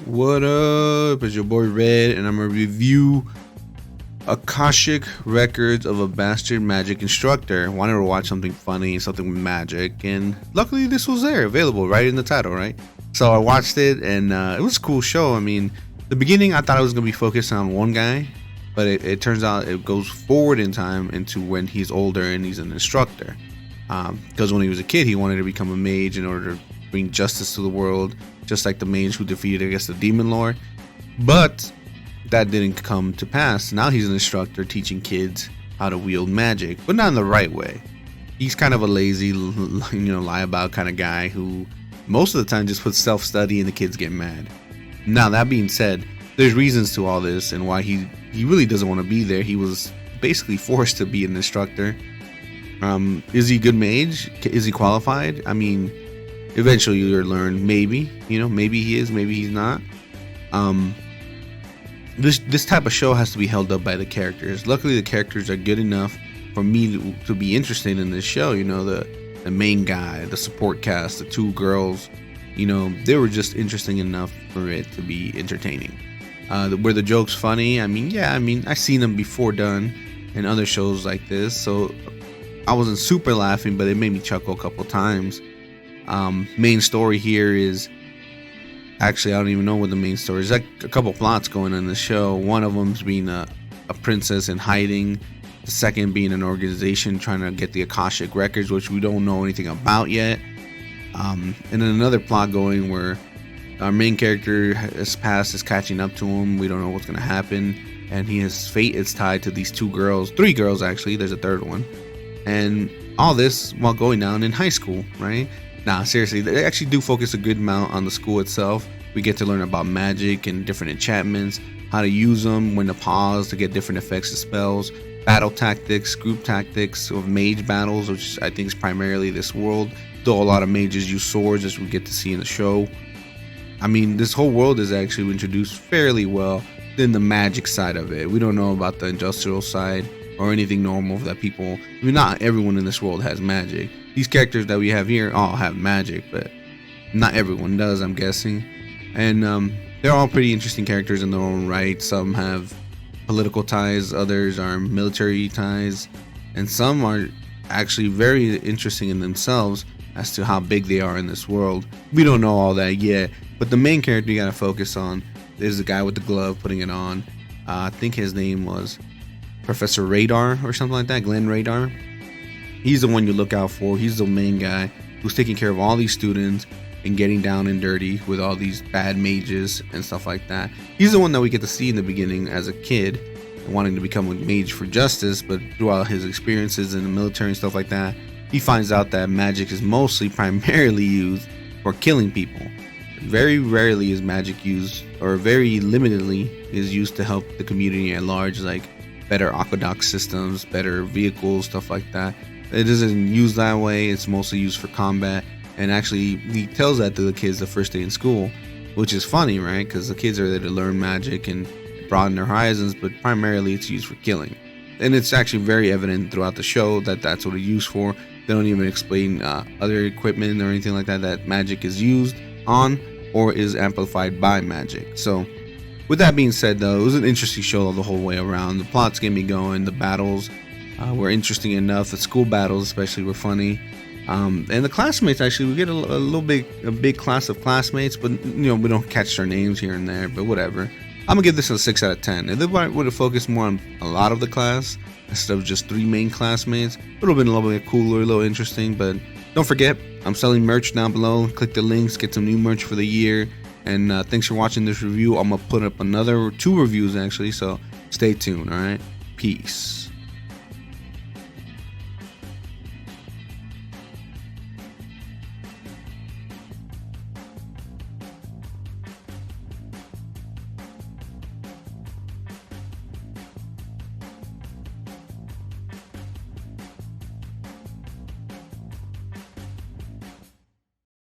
What up? It's your boy Red, and I'm gonna review Akashic Records of a Bastard Magic Instructor. Wanted to watch something funny, something with magic, and luckily this was there, available right in the title, right? So I watched it, and it was a cool show. I mean, the beginning I thought it was gonna be focused on one guy, but it turns out it goes forward in time into when he's older and he's an instructor. Because when he was a kid, he wanted to become a mage in order to bring justice to the world, just like the mage who defeated, I guess, the demon lord. But that didn't come to pass. Now he's an instructor teaching kids how to wield magic, but not in the right way. He's kind of a lazy, lie about kind of guy who most of the time just puts self-study and the kids get mad. Now, that being said, there's reasons to all this and why he really doesn't want to be there. He was basically forced to be an instructor. Is he a good mage? Is he qualified? I mean, eventually you'll learn. Maybe, maybe he is, maybe he's not. This type of show has to be held up by the characters. Luckily, the characters are good enough for me to be interested in this show. The main guy, the support cast, the two girls, they were just interesting enough for it to be entertaining. Were the jokes funny? I've seen them before done in other shows like this, so I wasn't super laughing, but it made me chuckle a couple times. Main story here is, actually, I don't even know what the main story is. There's like a couple plots going on in the show. One of them's being a princess in hiding. The second being an organization trying to get the Akashic records, which we don't know anything about yet. And then another plot going where our main character, his past is catching up to him. We don't know what's going to happen. And his fate is tied to these three girls actually. There's a third one. And all this while going down in high school, right? Nah, seriously, they actually do focus a good amount on the school itself. We get to learn about magic and different enchantments, how to use them, when to pause to get different effects of spells, battle tactics, group tactics of mage battles, which I think is primarily this world, though a lot of mages use swords, as we get to see in the show. I mean, this whole world is actually introduced fairly well in the magic side of it. We don't know about the industrial side or anything normal that people, not everyone in this world has magic. These characters that we have here all have magic, but not everyone does, I'm guessing. And they're all pretty interesting characters in their own right. Some have political ties, others are military ties, and some are actually very interesting in themselves as to how big they are in this world. We don't know all that yet, but the main character you gotta focus on is the guy with the glove putting it on. I think his name was Professor Radar or something like that, Glenn Radar. He's the one you look out for. He's the main guy who's taking care of all these students and getting down and dirty with all these bad mages and stuff like that. He's the one that we get to see in the beginning as a kid, wanting to become a mage for justice, but throughout his experiences in the military and stuff like that, he finds out that magic is primarily used for killing people. Very rarely is magic used, or very limitedly is used to help the community at large, like better aqueduct systems, better vehicles, stuff like that. It isn't used that way. It's mostly used for combat. And actually, he tells that to the kids the first day in school, which is funny, right? Because the kids are there to learn magic and broaden their horizons, but primarily it's used for killing. And it's actually very evident throughout the show that that's what it's used for. They don't even explain other equipment or anything like that magic is used on or is amplified by magic. So with that being said, though, it was an interesting show the whole way around. The plots get me going. The battles were interesting enough. The school battles especially were funny. And the classmates, actually, we get a big class of classmates, but we don't catch their names here and there, but whatever. I'm gonna give this a 6 out of 10. If they would have focused more on a lot of the class instead of just 3 main classmates, it would have been a little bit cooler, a little interesting. But don't forget, I'm selling merch down below. Click the links, get some new merch for the year. And thanks for watching this review. I'm gonna put up another 2 reviews actually, so stay tuned. All right, peace.